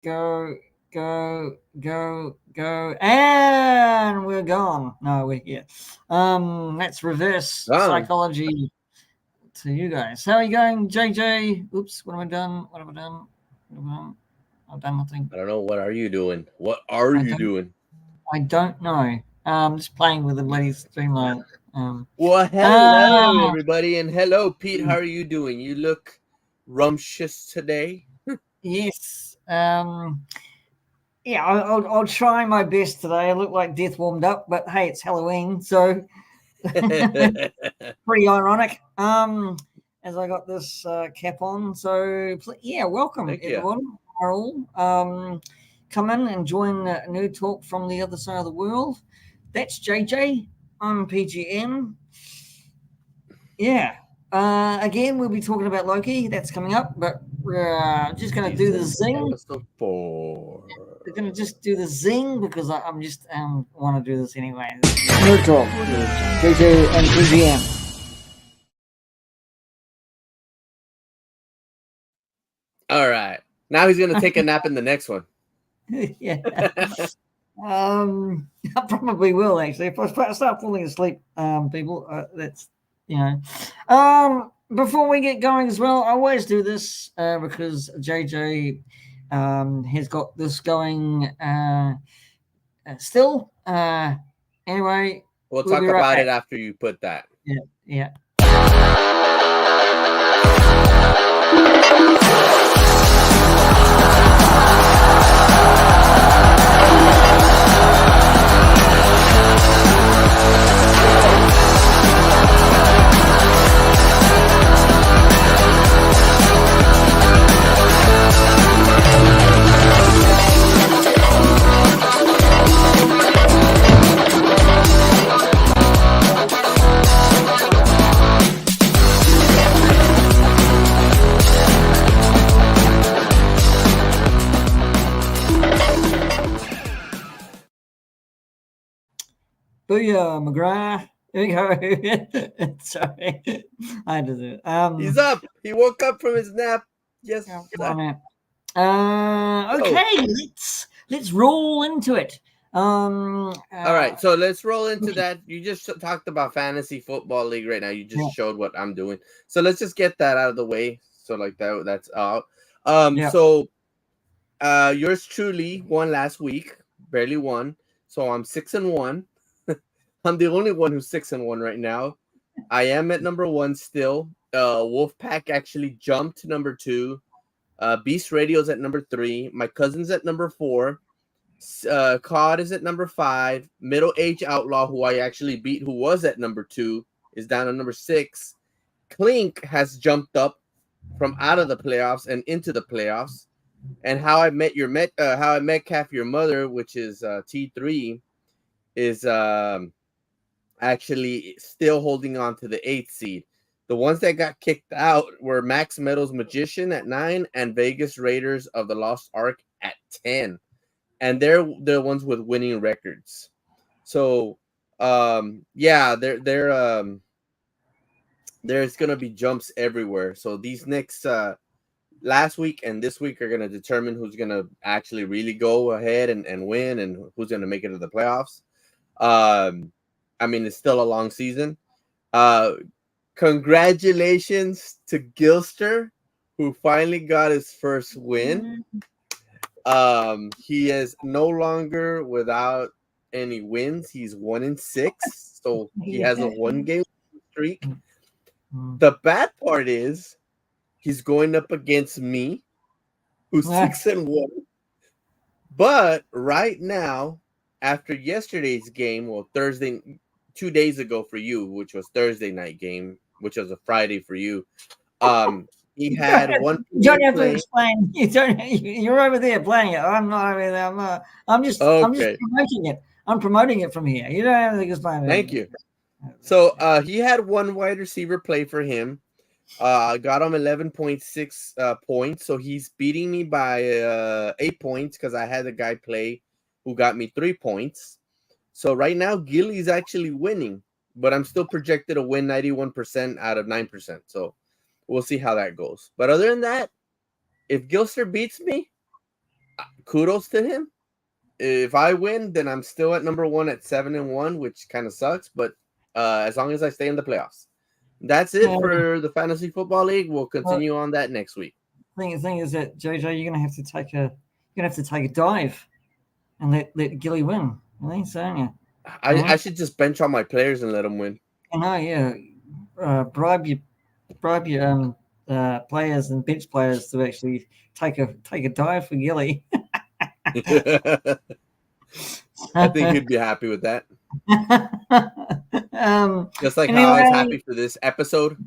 Go, go, and we're gone. No, we're here. That's reverse Gone. psychology to you guys. How are you going, JJ? Oops, what have I done? What have I done? What have I done? I've done nothing. I don't know. What are you doing? What are I you don't. doing? I don't know. Just playing with the bloody streamline. Well, Ah, hello, everybody, and hello, Pete. How are you doing? You look rumptious today. yes. Yeah, I'll try my best today. I look like death warmed up, but hey, it's Halloween, so pretty ironic. As I got this cap on, so yeah, welcome Thank you. everyone. Are all come in and join New Talk from the other side of the world. That's JJ. I'm P.G.M. Yeah. Again, we'll be talking about Loki. That's coming up, but we're just going to do the Season zing. episode 4. We're going to just do the zing because I'm just want to do this anyway. Nerd Talk with JJ and PGM. All right. Now he's gonna take a nap in the next one. Yeah. I probably will actually. If I start falling asleep, people, that's you know. Before we get going as well, I always do this because JJ has got this going still. Anyway, We'll we'll be talk right about back. it after you put that. Yeah, yeah. Booyah, McGrath. There you go. Sorry, I had to do it. He's up. He woke up from his nap. Yes. Come on out. Oh. Okay, let's roll into it. All right. So let's roll into that. You just talked about fantasy football league right now. You just yeah, showed what I'm doing. So let's just get that out of the way. So like that's out. yeah. So yours truly won last week. Barely won. So I'm 6-1. I'm the only one who's 6-1 right now. I am at number 1 still. Wolfpack actually jumped to number 2. Beast Radio's at number 3. My cousin's at number 4. COD is at number 5. Middle Age Outlaw, who I actually beat, who was at number 2, is down to number 6. Clink has jumped up from out of the playoffs and into the playoffs. And How I Met Calf Your Mother, which is T3, is actually still holding on to the 8th seed. The ones that got kicked out were Max Meadows Magician at 9 and Vegas Raiders of the Lost Ark at 10. And they're the ones with winning records. So yeah, there's gonna be jumps everywhere. So these next last week and this week are gonna determine who's gonna actually really go ahead and win and who's gonna make it to the playoffs. I mean, it's still a long season. Congratulations to Gilster, who finally got his first win. He is no longer without any wins. He's 1-6, so he has a 1-game streak. The bad part is he's going up against me, who's 6-1. But right now, after yesterday's game, well, Thursday, 2 days ago for you, which was Thursday night game, which was a Friday for you. He had one. You don't have to explain. You don't. You're over there playing it. I'm not over there. I'm just Okay. promoting it. I'm promoting it from here. You don't have to explain it. Thank you. So he had one wide receiver play for him. Got him 11.6 points. So he's beating me by 8 points because I had a guy play who got me 3 points. So right now, Gilly's actually winning, but I'm still projected to win 91% out of 9%. So we'll see how that goes. But other than that, if Gilster beats me, kudos to him. If I win, then I'm still at number one at 7-1, which kind of sucks. But as long as I stay in the playoffs, that's it for the Fantasy Football League. We'll continue on that next week. Thing is that JJ, you're gonna have to take a dive and let Gilly win. I think so, aren't you? I should just bench all my players and let them win. I know, yeah. Bribe your players and bench players to actually take a dive for Gilly. I think he'd be happy with that. Just like anyway, how I was happy for this episode.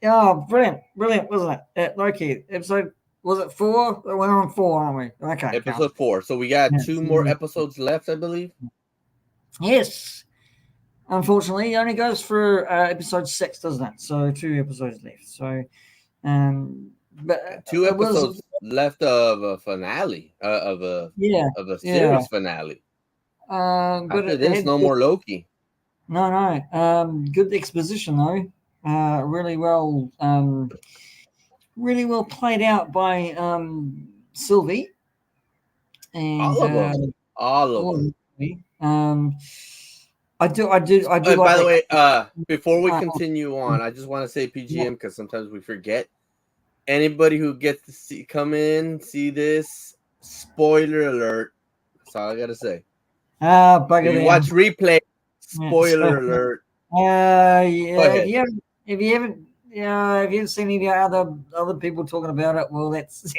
Oh, brilliant, wasn't it? Loki episode, was it 4? We're on 4, aren't we? Okay, episode 4. So we got 2 more episodes left, I believe. Yes. Unfortunately, it only goes for episode 6, doesn't it? So 2 episodes left. So, but 2 episodes left of a finale of a series finale. After this, no more Loki. No. Good exposition though. Really well played out by Sylvie. And all of them. I do. By the way, before we continue on, I just want to say PGM because sometimes we forget. Anybody who gets to come in, see this, spoiler alert. That's all I gotta say. If you watch replay, spoiler alert. If you haven't seen any other people talking about it, well, that's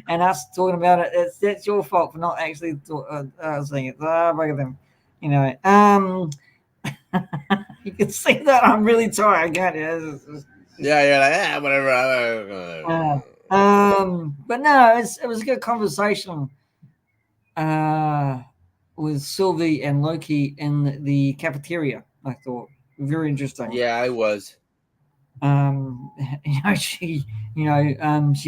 and us talking about it. That's your fault for not actually seeing it. Bugger them. You can see that I'm really tired, can't you? Yeah, you're like, whatever. But no, it was a good conversation with Sylvie and Loki in the cafeteria. I thought very interesting. Yeah, I was. She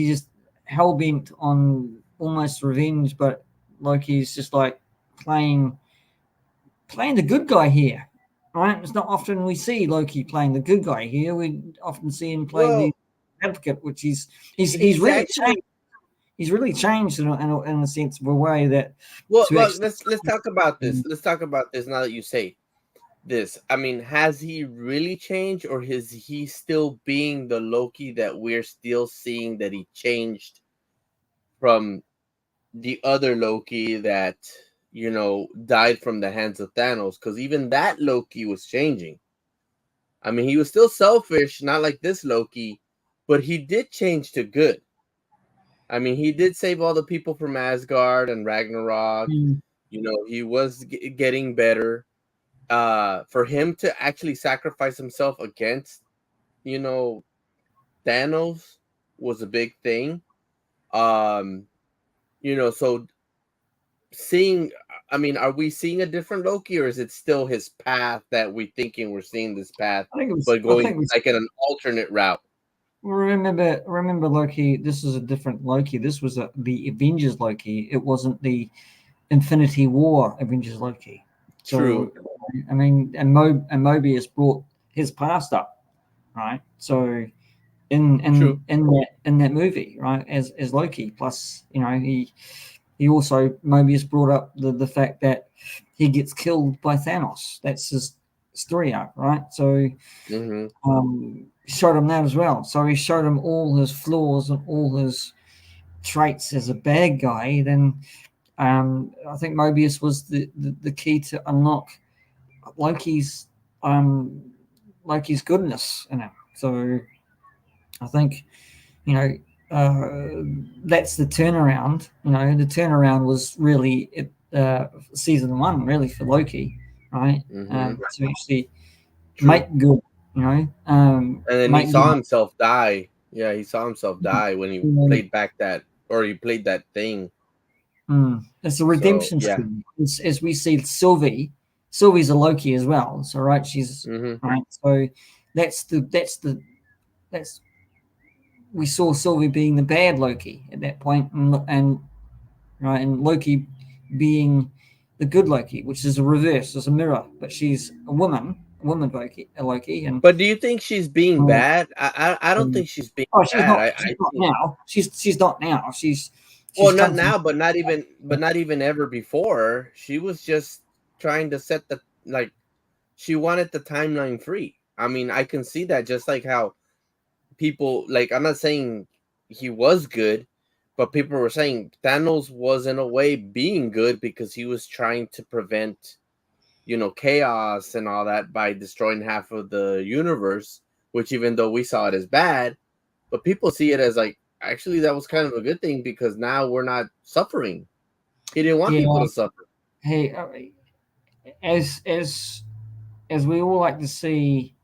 just hell bent on almost revenge, but Loki's just like playing the good guy here. Right? It's not often we see Loki playing the good guy here. We often see him play the advocate, which he's really changed. He's really changed in a sense of a way that. Well, look, let's talk about this. Let's talk about this now that you say this. I mean, has he really changed, or is he still being the Loki that we're still seeing that he changed from the other Loki that died from the hands of Thanos? Because even that Loki was changing. I mean, he was still selfish, not like this Loki, but he did change to good. I mean, he did save all the people from Asgard and Ragnarok. He was getting better. For him to actually sacrifice himself against, Thanos was a big thing. So seeing, I mean, are we seeing a different Loki, or is it still his path that we're seeing this path, but going like in an alternate route? Remember, Loki. This is a different Loki. This was the Avengers Loki. It wasn't the Infinity War Avengers Loki. So, true. I mean, and Mobius brought his past up, right? So, in that movie, right, as Loki. Plus, he also Mobius brought up the fact that he gets killed by Thanos. That's his story arc, right? So, showed him that as well. So he showed him all his flaws and all his traits as a bad guy. Then I think Mobius was the key to unlock Loki's goodness in him. So I think that's the turnaround. The turnaround was really season 1, really, for Loki, right? To actually make good. And then he saw himself die. Yeah, he saw himself die when he played back that, or he played that thing. It's a redemption story. As we see Sylvie's a Loki as well. So right, she's right. So that's we saw Sylvie being the bad Loki at that point, and Loki being the good Loki, which is a reverse, it's a mirror, but she's a woman Loki. But do you think she's being bad? I don't think she's being bad. She's not now. She's not now. Well, She's not come from now, but not even ever before. She was just trying to set the like she wanted the timeline free. I mean, I can see that just like how people like I'm not saying he was good, but people were saying Thanos was in a way being good because he was trying to prevent, chaos and all that by destroying half of the universe, which even though we saw it as bad, but people see it as like actually that was kind of a good thing because now we're not suffering. He didn't want people yeah. to suffer. Hey, as we all like to see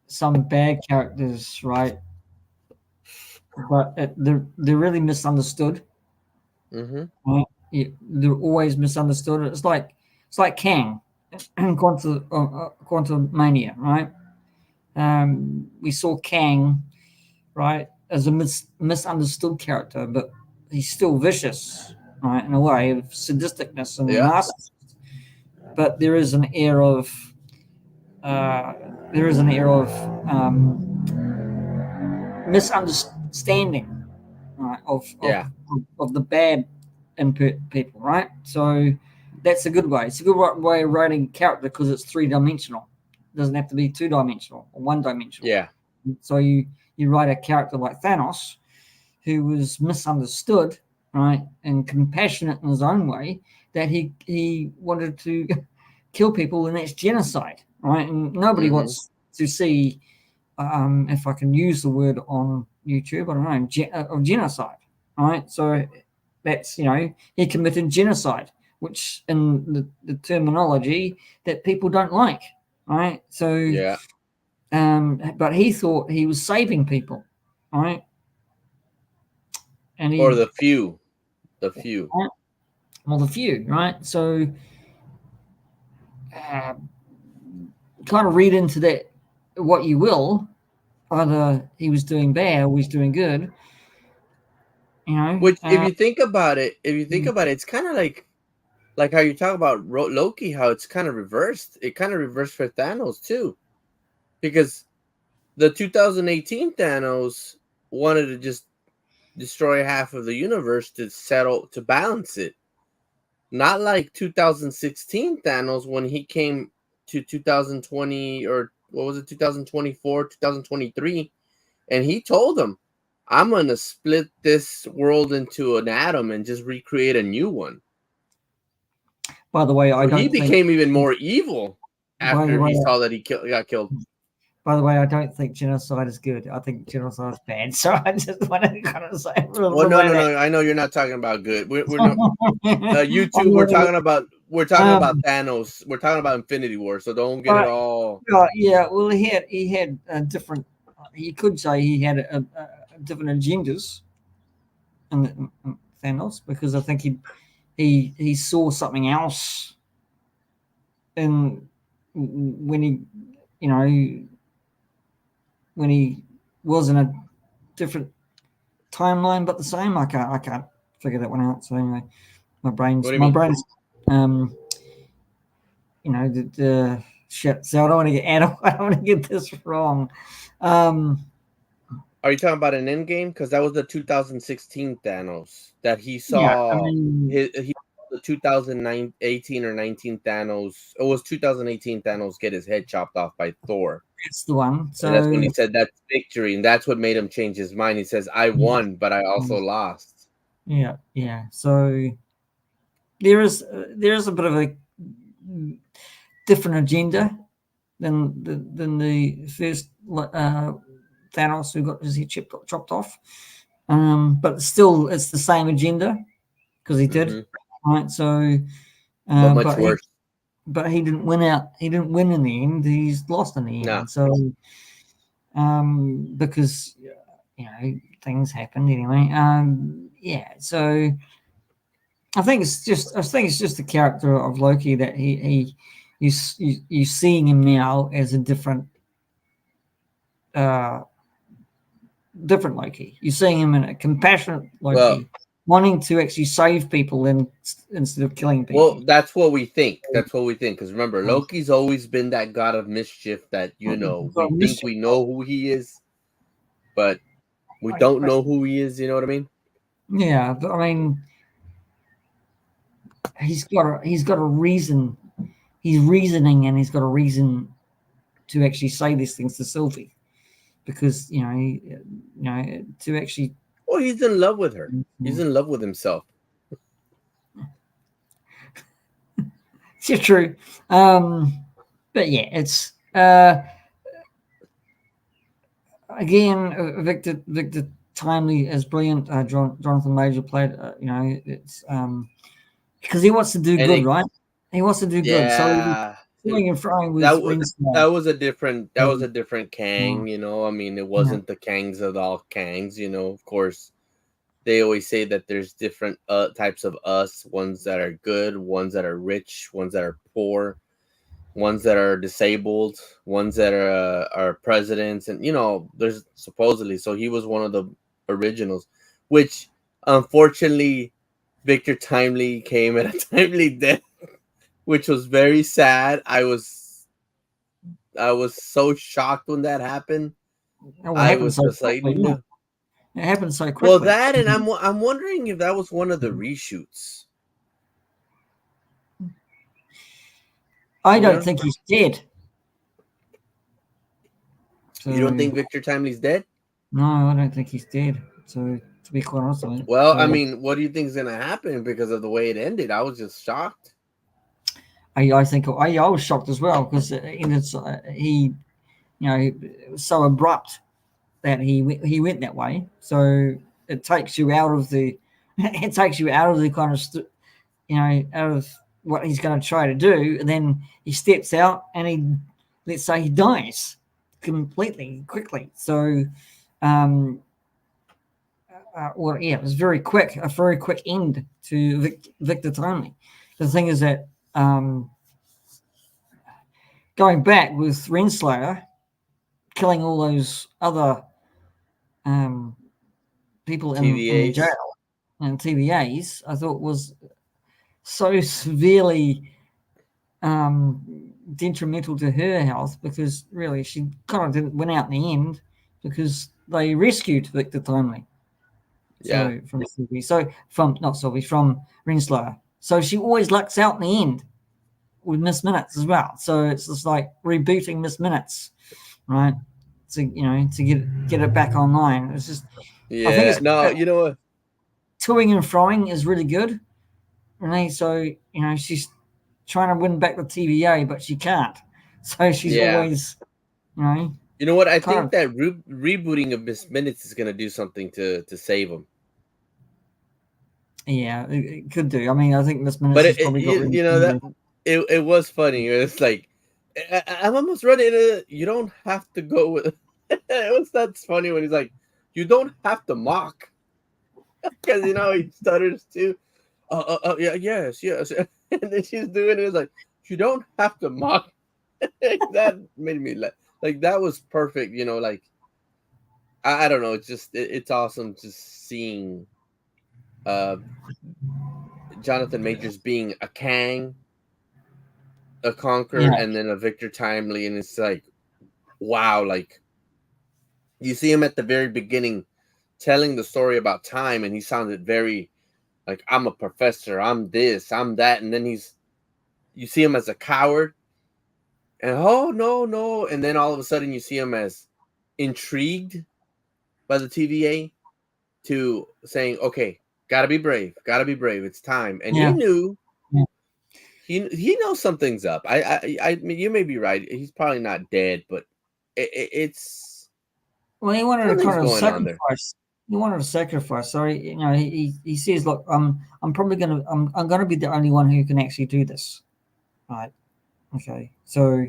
some bad characters, right? But they're really misunderstood. Mm-hmm. Right? They're always misunderstood. It's like Kang, Quantum Mania, right? We saw Kang, right, as a misunderstood character, but he's still vicious, right, in a way of sadisticness and Yeah. narcissism. But uh, there is an air of misunderstanding, right, Yeah. of the bad in people, right? So that's a good way. It's a good way of writing character because it's 3 dimensional. It doesn't have to be 2 dimensional or 1 dimensional. Yeah. So you write a character like Thanos, who was misunderstood, right, and compassionate in his own way, that he wanted to kill people, and that's genocide, right? And nobody Mm-hmm. wants to see, if I can use the word on YouTube, I don't know, of genocide, right? So that's he committed genocide, which in the terminology that people don't like, right? So, Yeah. but he thought he was saving people, right? And Or he, the few. The few. well, the few, right? So, uh, kind of read into that what you will. Either he was doing bad or he's doing good, you know. Which, if you think about it, it's kind of like how you talk about Loki, how it's kind of reversed. It kind of reversed for Thanos too, because the 2018 Thanos wanted to just destroy half of the universe to balance it. Not like 2016 Thanos when he came to 2020 or what was it 2024, 2023 and he told them, "I'm going to split this world into an atom and just recreate a new one." By the way, I So he don't think. became even more evil By the after way, he saw that he got killed. by the way, I don't think genocide is good. I think genocide is bad. So I just want to kind of say Well, no, relay no, that. no. I know you're not talking about good. We're not. I'm YouTube. really, We're talking about um, Thanos. We're talking about Infinity War. So don't get it but all. yeah, well, he had a different. You could say he had a different agendas in Thanos, because I think he saw something else in when he you know when he was in a different timeline but the same. I can't figure that one out. So anyway, my What brain's do you my mean? brain's um the shit. So I don't want to get I don't want to get this wrong. Um, Are you talking about an Endgame? Because that was the 2016 Thanos that he yeah, I saw. mean, He the 2009, 18 or 19 Thanos. It was 2018 Thanos get his head chopped off by Thor, it's the one. and that's when So he said that's victory, and that's what made him change his mind. He says, "I won, but I also lost." yeah. So there is a bit of a different agenda than the first Thanos who got his head chopped off. But still, it's the same agenda because he did, Mm-hmm. right? So, But much but he worse. but he didn't win out. He didn't win in the end. He's lost in the Nah. end. So, because things happened anyway. Yeah. So I think it's just the character of Loki that you seeing him now as a uh different Loki. You're seeing him in a compassionate Well, Loki, wanting to actually save people instead of killing well, people. that's what we think. That's what we think. Because remember, Um, Loki's always been that god of mischief that so we think we know who he is, but we don't but know who he is. You know what I mean? Yeah, but I mean, he's got a reason. He's reasoning, and he's got a reason to actually say these things to Sylvie, because to actually. Well, he's in love with her. He's in love with himself. It's true. But yeah, it's again Victor Timely is brilliant. Jonathan Major played. It's because he wants to do And good, it, right? He wants to do good. So he was yeah, going and throwing that with was Ringside. that was a different Kang. You know, I mean, it Yeah. wasn't the Kangs of all Kangs. You know, of course, they always say that there's different types of us. Ones that are good, ones that are rich, ones that are poor, ones that are disabled, ones that are presidents, and there's supposedly. So he was one of the originals, which unfortunately Victor Timely came at a timely death, which was very sad. I was so shocked when that happened. Oh, it I happened was so just like, quickly. Yeah. no. It happened so Well, quickly. that, and I'm wondering if that was one of the reshoots. I You don't know, think he's dead. So you don't think Victor Timely's dead? no, I don't think he's dead. So to be quite honest with you, Well, I so mean, what do you think is gonna happen because of the way it ended? I was just shocked. I think I was shocked as well because he it was so abrupt that he went that way. So it takes you out of the it takes you out of the kind of out of what he's going to try to do, and then he steps out and let's say he dies completely quickly. So um well, yeah, it was a very quick end to Victor Timely. The thing is that going back with Renslayer killing all those other um, people in the TVAs. jail and TVAs, I thought was so severely detrimental to her health, because really she kind of didn't win out in the end because they rescued Victor Timely. Yeah, So from Sylvie, so from not Sylvie, from Renslayer. So she always lucks out in the end with Miss Minutes as well. So it's just like rebooting Miss Minutes, right? To get it back online. It's just I think yeah. it's No, you know what? toing and froing is really good, Renee. So she's trying to win back the TVA, but she can't. So she's Yeah. always You know what? I kind think of that rebooting of Miss Minutes is gonna do something to save him. yeah, it could do. I mean, I think Miss But Minutes has probably got really that it was funny. It's like I'm almost ready to. You don't have to go with. That's funny when he's like, you don't have to mock, because he stutters too. Yeah, yes, and then she's doing it. It's like, you don't have to mock. That made me laugh. Like, that was perfect. Like, I don't know. It's awesome just seeing uh Jonathan Majors being a Kang, a Conqueror, yeah, and then a Victor Timely, and it's like, wow. Like, you see him at the very beginning telling the story about time, and he sounded very like, I'm a professor, I'm this, I'm that, and then you see him as a coward, and oh no, no, and then all of a sudden you see him as intrigued by the TVA, to saying, okay, gotta be brave, it's time. And he yeah, knew, yeah. he knows something's up. I mean, you may be right, he's probably not dead, but it's Well, he wanted to something's kind of going on there. sacrifice. He wanted to sacrifice. So he says, "Look, I'm probably I'm gonna be the only one who can actually do this." Right. Okay. So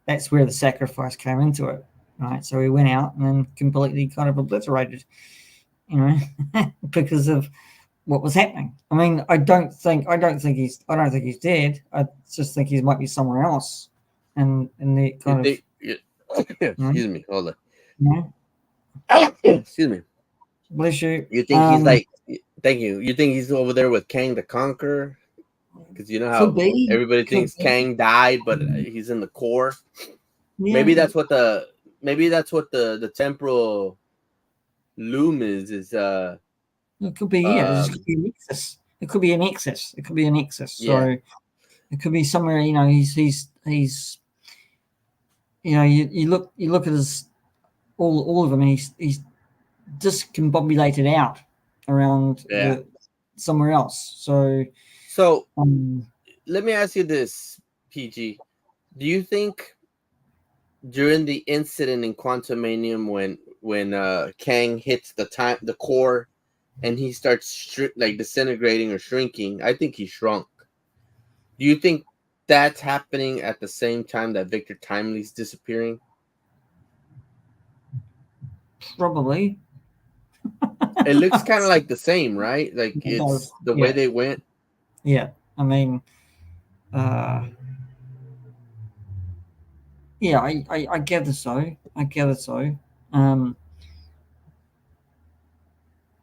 that's where the sacrifice came into it. Right. So he went out and then completely kind of obliterated, you know, because of what was happening. I mean, I don't think he's dead. I just think he might be somewhere else, and the You kind of think excuse me, hold on. you know, Excuse me. bless you. You think he's like, thank you. You think he's over there with Kang the Conqueror? Because you know Could how be, everybody could thinks be. Kang died, but he's in the core. Yeah, Maybe that's what the temporal loom is It could be, yeah, it Um, could be an excess. It could be an excess. It could be an excess. yeah, So it could be somewhere, he's you look at his all of him, and he's discombobulated out around yeah. the somewhere else. So So um, let me ask you this, PG. Do you think during the incident in Quantumanium when Kang hits the core and he starts like disintegrating or shrinking, I think he shrunk. Do you think that's happening at the same time that Victor Timely's disappearing? probably It looks kind of like the same, right? Like it does. it's the way Yeah, they went. yeah. I mean, uh, yeah, I gather so. I gather so. Um,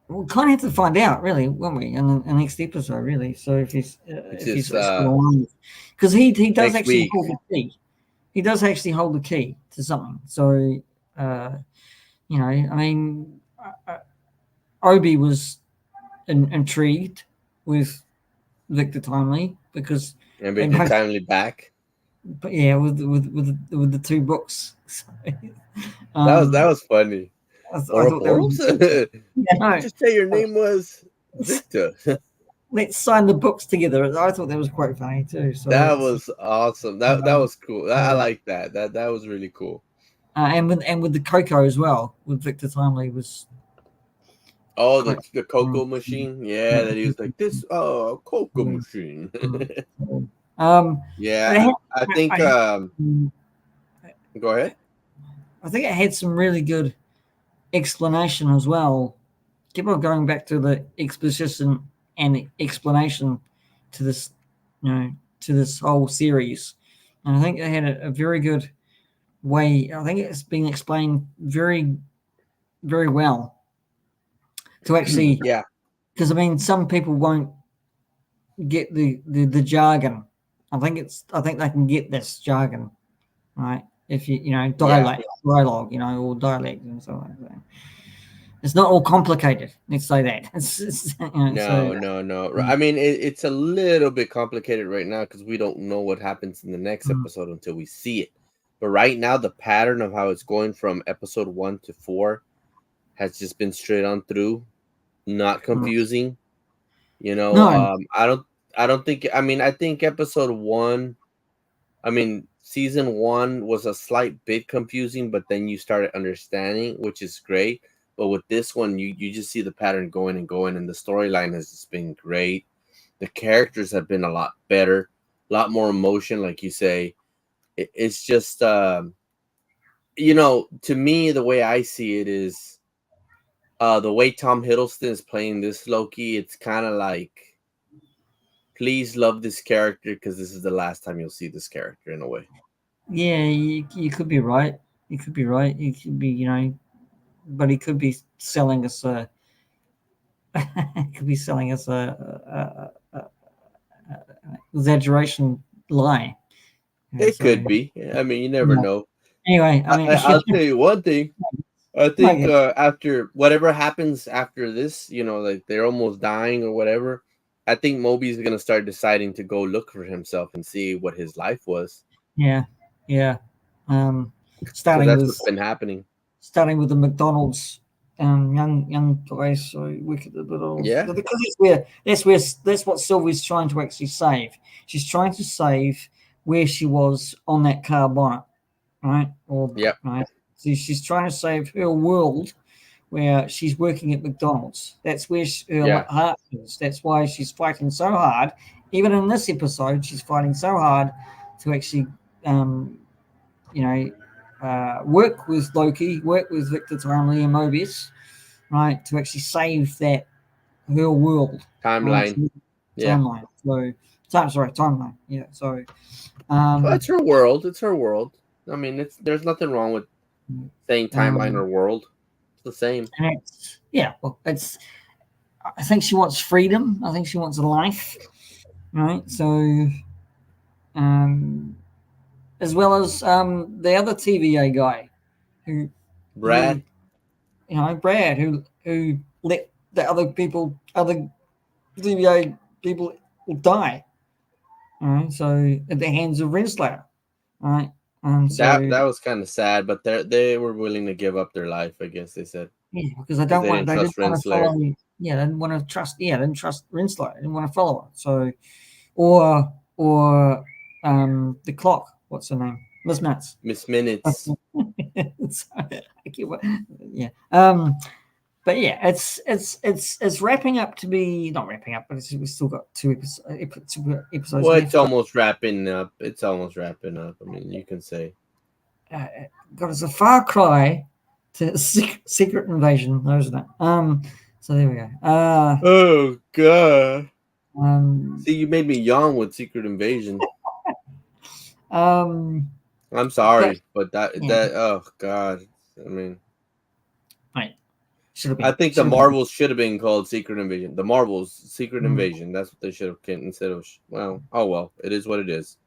we'll kind of have to find out, really, won't we, in the next episode, really? So Which if is he's still alive, because he does next actually week. hold the key. He does actually hold the key to something. So, uh, I mean, Obi was intrigued with Victor Timely because And they Victor both, Timely back. but yeah, with the two books. So, That was funny. I thought that Ouroboros? was yeah, Did you no, just say your name was Victor? let's sign the books together. I thought that was quite funny too. So That it's was awesome. That um, was cool. I uh, like that. That was really cool. and with the Coco as well with Victor Timely was Oh, quite. the Um, cocoa machine. Yeah, that he was like this. Oh, cocoa um, machine. um, but Yeah, I think. mm, Go ahead. I think it had some really good explanation as well. Keep on going back to the exposition and explanation to this, to this whole series, and I think they had a very good way. I think it's been explained very, very well to actually, Yeah, because I mean, some people won't get the jargon. I think they can get this jargon, right? If yeah. dialogue, or dialect and so on. It's not all complicated. Let's say that. So No, no, no. mm, I mean, it's a little bit complicated right now because we don't know what happens in the next mm, episode until we see it. But right now, the pattern of how it's going from episode 1 to 4 has just been straight on through, not mm. confusing. No, I don't think. I mean, I think episode 1. I mean, season 1 was a slight bit confusing, but then you started understanding, which is great. But with this one, you just see the pattern going and going, and the storyline has just been great. The characters have been a lot better, a lot more emotion, like you say. It's just, to me, the way I see it is, the way Tom Hiddleston is playing this Loki. It's kind of like, please love this character because this is the last time you'll see this character in a way. yeah, you could be right. You could be right. You could be, but he could be selling us a. He could be selling us a exaggeration lie. It So could be. I mean, you never yeah. know. Anyway, I mean, I'll tell you one thing. I think like, after whatever happens after this, like they're almost dying or whatever, I think Moby's gonna start deciding to go look for himself and see what his life was, yeah, yeah. Um, because starting that's with what's been happening. the McDonald's young guys, so wicked the McDonald's, Yeah, because that's what Sylvie's trying to actually save. She's trying to save where she was on that car bonnet, right? Or yep, right. So she's trying to save her world where she's working at McDonald's. That's where her yeah. heart is. That's why she's fighting so hard. Even in this episode, she's fighting so hard to actually, um, you know, work with Loki, work with Victor Timely and Mobius, right, to actually save that her world, right, Timeline. Yeah, timeline. So, timeline. Yeah. So, well, um, it's her world. It's her world. I mean, there's nothing wrong with saying timeline um, or world. It's the same. and yeah, well, it's. I think she wants freedom. I think she wants a life, right? So, um, as well as the other TVA guy who Brad. Brad, who let that other TVA people will die. All right, so at the hands of Renslayer. All right, so That was kind of sad, but they were willing to give up their life. I guess they said yeah, because they because don't they want didn't they didn't trust want to Renslayer. follow. Yeah, they didn't want to trust. Yeah, they didn't trust Renslayer. They didn't want to follow her. So or the clock. What's her name? Miss Nuts. Miss Minutes. Yeah. But yeah, it's wrapping up to be not wrapping up, but we've still got two episodes Well, it's left. But almost wrapping up. It's almost wrapping up. I mean, you can say. uh, God, it's a far cry to secret invasion, isn't it? So there we go. Oh God! Um, See, you made me yawn with Secret Invasion. um, I'm but sorry, but that yeah, that oh God! I mean, right, should have I been, think the should have been. Marvels should have been called Secret Invasion. The Marvels Secret Mm. Invasion. That's what they should have been instead of. Well, oh well. It is what it is.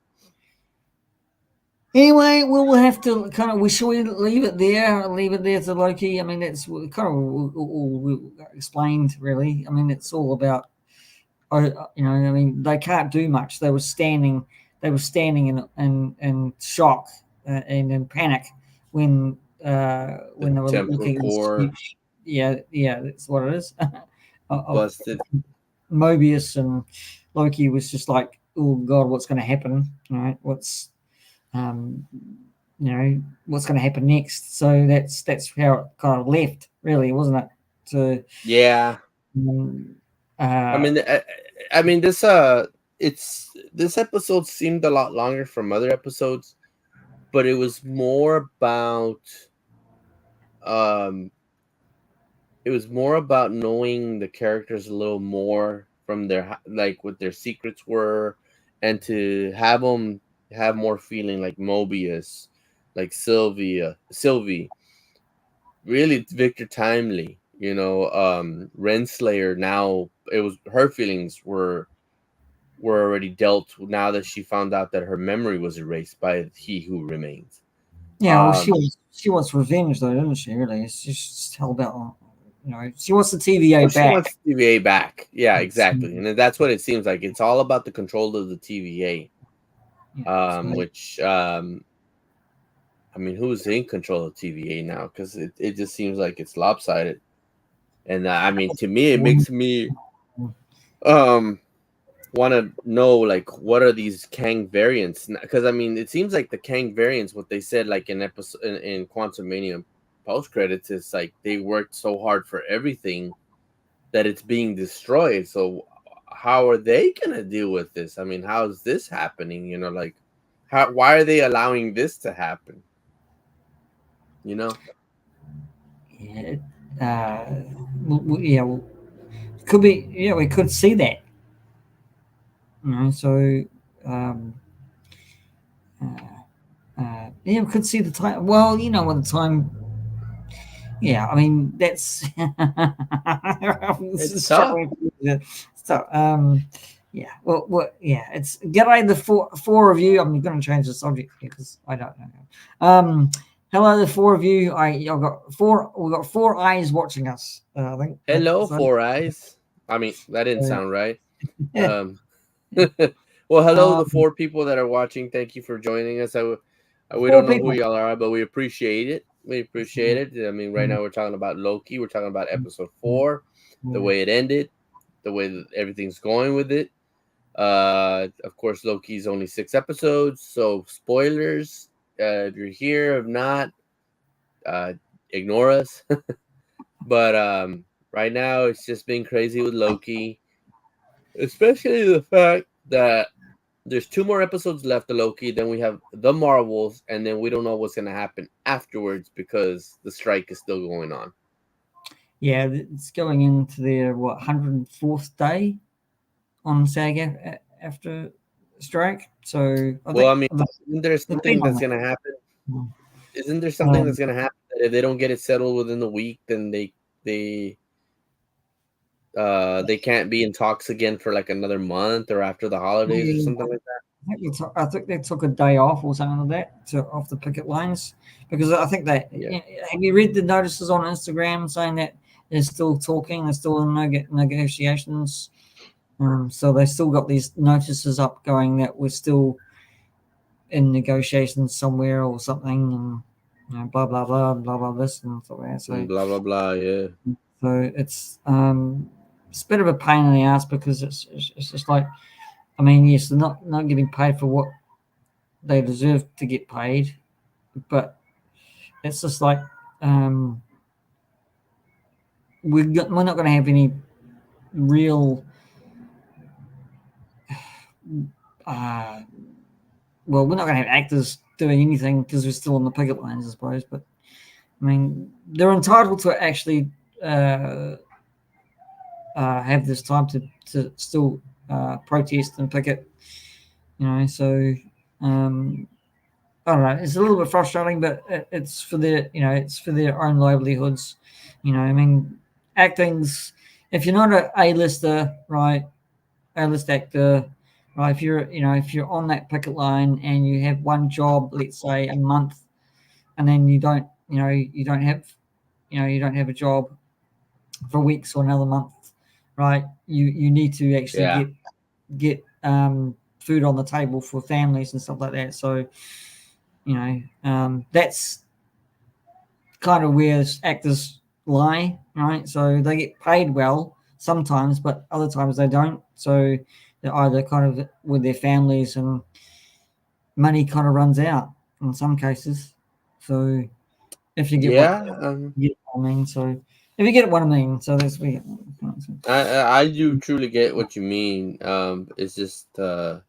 Anyway, we'll have to kind of. We should we leave it there? Leave it there to Loki. I mean, it's kind of all explained, really. I mean, it's all about. You know, I mean, they can't do much. They were standing. They were standing in shock and in panic when The they were temporal looking at this core huge. Yeah, yeah, that's what it is. Of busted. Mobius and Loki was just like, oh God, what's going to happen? All right, um, what's going to happen next. So that's how it kind of left, really, wasn't it? So, Yeah. um, I uh, mean, this it's this episode seemed a lot longer from other episodes, but it was more about um it was more about knowing the characters a little more from their like what their secrets were, and to have them have more feeling like Mobius, like Sylvie, really Victor Timely, Renslayer. Now it was her feelings were already dealt now that she found out that her memory was erased by He Who Remains. yeah, well, Um, she wants revenge, though, doesn't she? Really, it's just all about, she wants the TVA well, she back. wants TVA back. Yeah, So, exactly, and that's what it seems like. It's all about the control of the yeah, TVA. so, Which I mean, who's in control of TVA now? Because it just seems like it's lopsided. And I mean, to me, it makes me um want to know like what are these Kang variants? Because I mean, it seems like the Kang variants, what they said like in episode in Quantum Mania post credits, is like they worked so hard for everything that it's being destroyed. So how are they gonna deal with this? I mean, how is this happening? Like why are they allowing this to happen? You know? yeah, yeah, could be, yeah, we could see that, so, um, yeah, we could see the time. Well, when the time. Yeah, I mean that's this It's is tough. struggling. So, yeah, yeah, it's g'day the four of you. I'm going to change the subject here because I don't know. Hello, the four of you. I've got four. We've got four eyes watching us. I think. Hello, So, Four Eyes. I mean, that didn't uh, sound right. yeah. Um, well, hello, the Um, four people that are watching. Thank you for joining us. We four don't know who people. y'all are, but we appreciate it. We appreciate it. I mean, right now we're talking about Loki. We're talking about episode 4, the way it ended, the way that everything's going with it. Of course, Loki's only 6 episodes, so spoilers. If you're here, if not, uh, ignore us. But right now, it's just been crazy with Loki, especially the fact that there's 2 more episodes left of Loki. Then we have the Marvels, and then we don't know what's gonna happen afterwards because the strike is still going on. Yeah, it's going into their 104th day on SAG after strike. So I Well, think I mean, isn't there they've been something on that's that. gonna happen? Isn't there something Um, that's gonna happen that if they don't get it settled within the week, then they they can't be in talks again for like another month or after the holidays or yeah, something like that? I think they took a day off or something like that off the picket lines because I think that. Yeah. Have you read the notices on Instagram saying that they're still talking. They're still in negotiations. So they still got these notices up going that we're still in negotiations somewhere or something, and blah blah blah blah blah this and stuff like that. So Blah blah blah. Yeah. it's a bit of a pain in the ass because it's just like, I mean, yes, they're not getting paid for what they deserve to get paid, but it's just like we're not going to have any real uh, well, we're not going to have actors doing anything because we're still on the picket lines, I suppose. But I mean, they're entitled to actually have this time to still protest and picket, So I don't know. It's a little bit frustrating, but it's for their own livelihoods. I mean, acting's, if you're not a lister, right, A-list actor, right? If you're on that picket line and you have one job, let's say a month, and then you don't have a job for weeks or another month, right? You need to actually Yeah. get food on the table for families and stuff like that. So that's kind of where actors lie, right? So they get paid well sometimes, but other times they don't. So they're either kind of with their families, and money kind of runs out in some cases. So if you get what, Yeah. you get what I mean, so if you get what I mean, so that's we. I do truly get what you mean. It's just I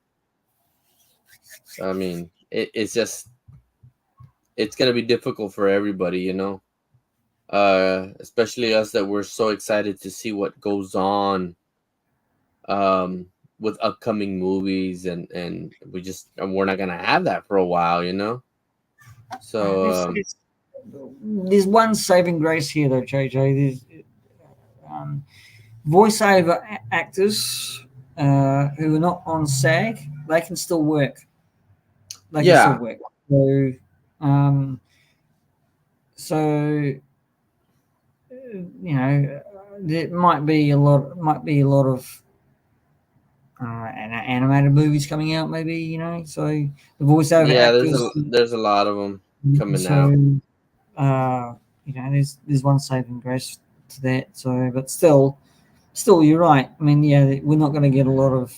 mean, it's just it's gonna be difficult for everybody, especially us that we're so excited to see what goes on with upcoming movies, and we're not gonna have that for a while. So There's one saving grace here, though, JJ. There's um, voiceover actors who are not on SAG. They can still work. They can still yeah, work. So, um, so there might be a lot of animated movies coming out. Maybe so the voiceover yeah. actors. There's a lot of them coming So out. there's one saving grace to that. So, but still, you're right. I mean, yeah, we're not going to get a lot of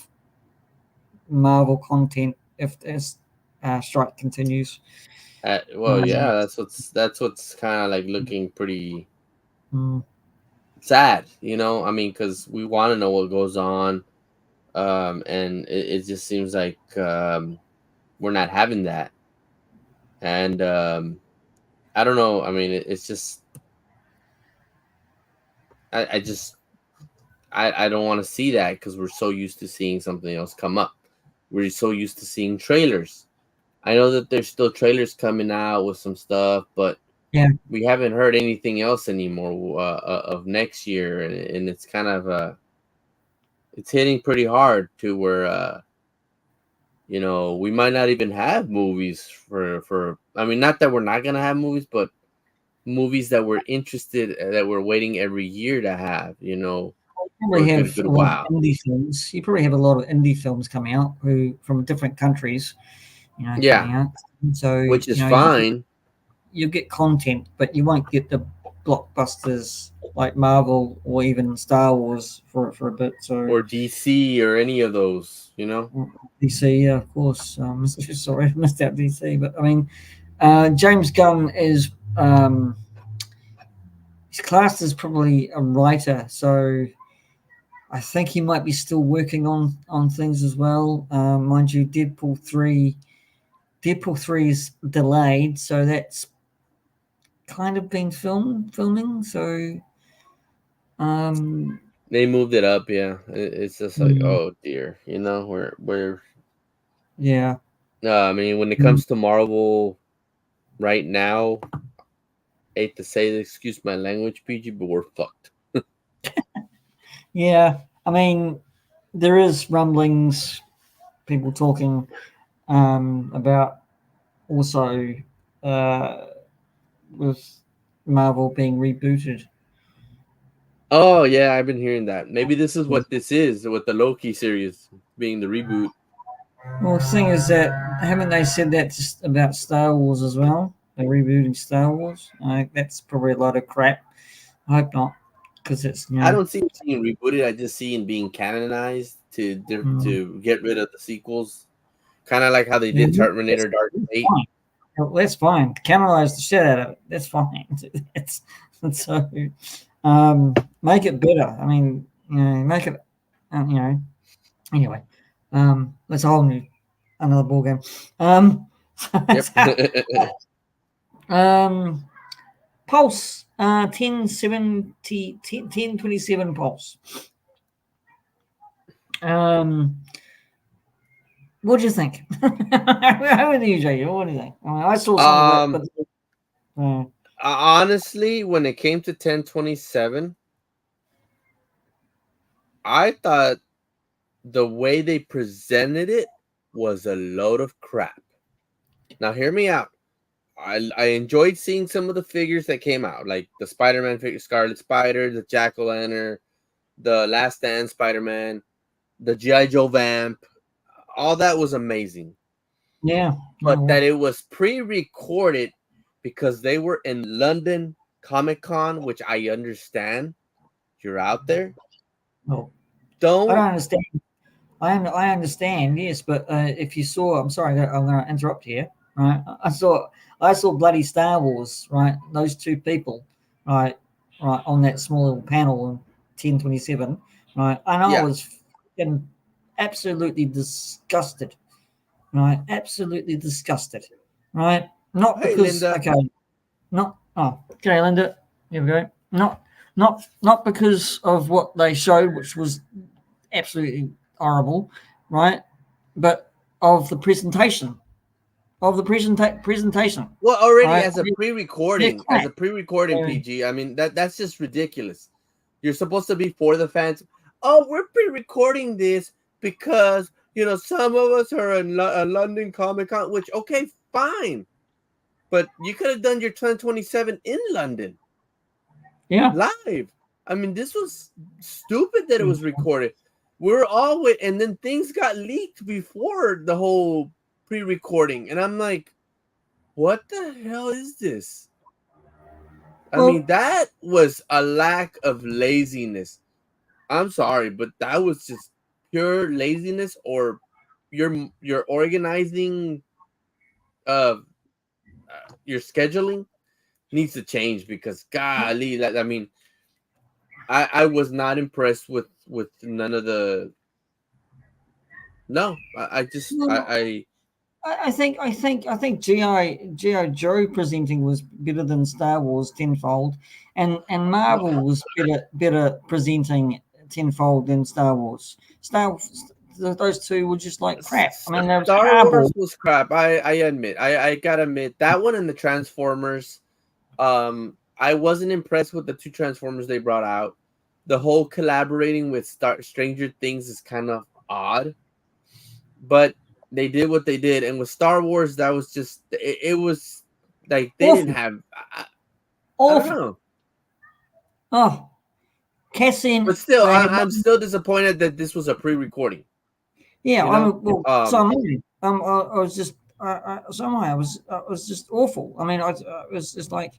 Marvel content if this strike continues. Well, Um, yeah, that's kind of like looking pretty mm, sad. I mean, because we want to know what goes on, and it just seems like we're not having that. And I don't know. I mean, it's just I just I don't want to see that because we're so used to seeing something else come up. We're so used to seeing trailers. I know that there's still trailers coming out with some stuff, but yeah, we haven't heard anything else anymore of next year, and it's kind of it's hitting pretty hard to where we might not even have movies for. I mean, not that we're not gonna have movies, but movies that we're interested that we're waiting every year to have. you For probably a have good a lot of while. indie films. You probably have a lot of indie films coming out who from different countries, Yeah, coming out. So which is fine. you get content, but you won't get the blockbusters like Marvel or even Star Wars for a bit. So Or DC or any of those. DC, yeah, of course. Sorry, I missed out DC, but I mean, James Gunn is he's classed as probably a writer, so I think he might be still working on things as well. Mind you, Deadpool 3 is delayed, so that's kind of been filming. So um, They moved it up, yeah. It's just like, mm, oh dear, we're yeah, I mean, when it mm, comes to Marvel right now, hate to say this, excuse my language, PG, but we're fucked. yeah. I mean, there is rumblings, people talking about also uh, with Marvel being rebooted. Oh yeah, I've been hearing that. Maybe this is what this is with the Loki series being the reboot. Well, the thing is that haven't they said that just about Star Wars as well? They're rebooting Star Wars. That's probably a lot of crap. I hope not, because it's I don't see it being rebooted. I just see it being canonized mm, to get rid of the sequels, kind of like how they yeah, did that's, Terminator Dark that's Fate. fine. Well, that's fine. Canonize the shit out of it. That's fine. It's so make it better. I mean, make it. You know, anyway, that's a whole new another ball game. Yep. um, Pulse, 1070, 1027 Pulse. Um, what do you think? How are you, Jay? What do you think? I mean, I saw some of it, um, but uh, honestly, when it came to 1027, I thought the way they presented it was a load of crap. Now, hear me out. I enjoyed seeing some of the figures that came out, like the Spider-Man figure, Scarlet Spider, the Jack-O-Lantern, the Last Stand Spider-Man, the G.I. Joe Vamp. All that was amazing. yeah, But well, that it was pre-recorded because they were in London Comic Con, which I understand. You're out there. well, I Don't. don't understand. I understand, yes, but if you saw, I'm sorry, I'm going to interrupt here. Right, I saw bloody Star Wars. Right, those two people, right, right on that small little panel on 1027. Right, and I Yeah. was absolutely disgusted. Right, absolutely disgusted. Right, not Hey, because Linda. okay, not okay, Linda. Here we go. Not because of what they showed, which was absolutely horrible, right? But of the presentation, presentation, Well, already right? as a They're pre-recording, crap. They're, PG. I mean that's just ridiculous. You're supposed to be for the fans. Oh, we're pre-recording this because some of us are in London Comic Con. Which okay, fine, but you could have done your 2027 in London yeah, live. I mean, this was stupid that it was recorded. We're all with, and then things got leaked before the whole pre-recording, and I'm like, what the hell is this? I mean, well, that was a lack of laziness. I'm sorry, but that was just pure laziness, or your organizing of your scheduling needs to change because golly, I mean, I was not impressed with none of the. No, I just well, I think GI Joe presenting was better than Star Wars tenfold, and Marvel was better presenting tenfold than Star Wars. Those two were just like crap. I mean, they were Star Wars cardboard. was crap. I admit. I gotta admit that one and the Transformers. I wasn't impressed with the two Transformers they brought out. The whole collaborating with Stranger Things is kind of odd, but they did what they did. And with Star Wars, that was just it was like they didn't Awful, have. I don't awful. know, Oh, Cassian, but still, they have I'm still disappointed that this was a pre-recording. yeah. You know, Well, so am I. I was just so am I. I was just awful. I mean, I was just like,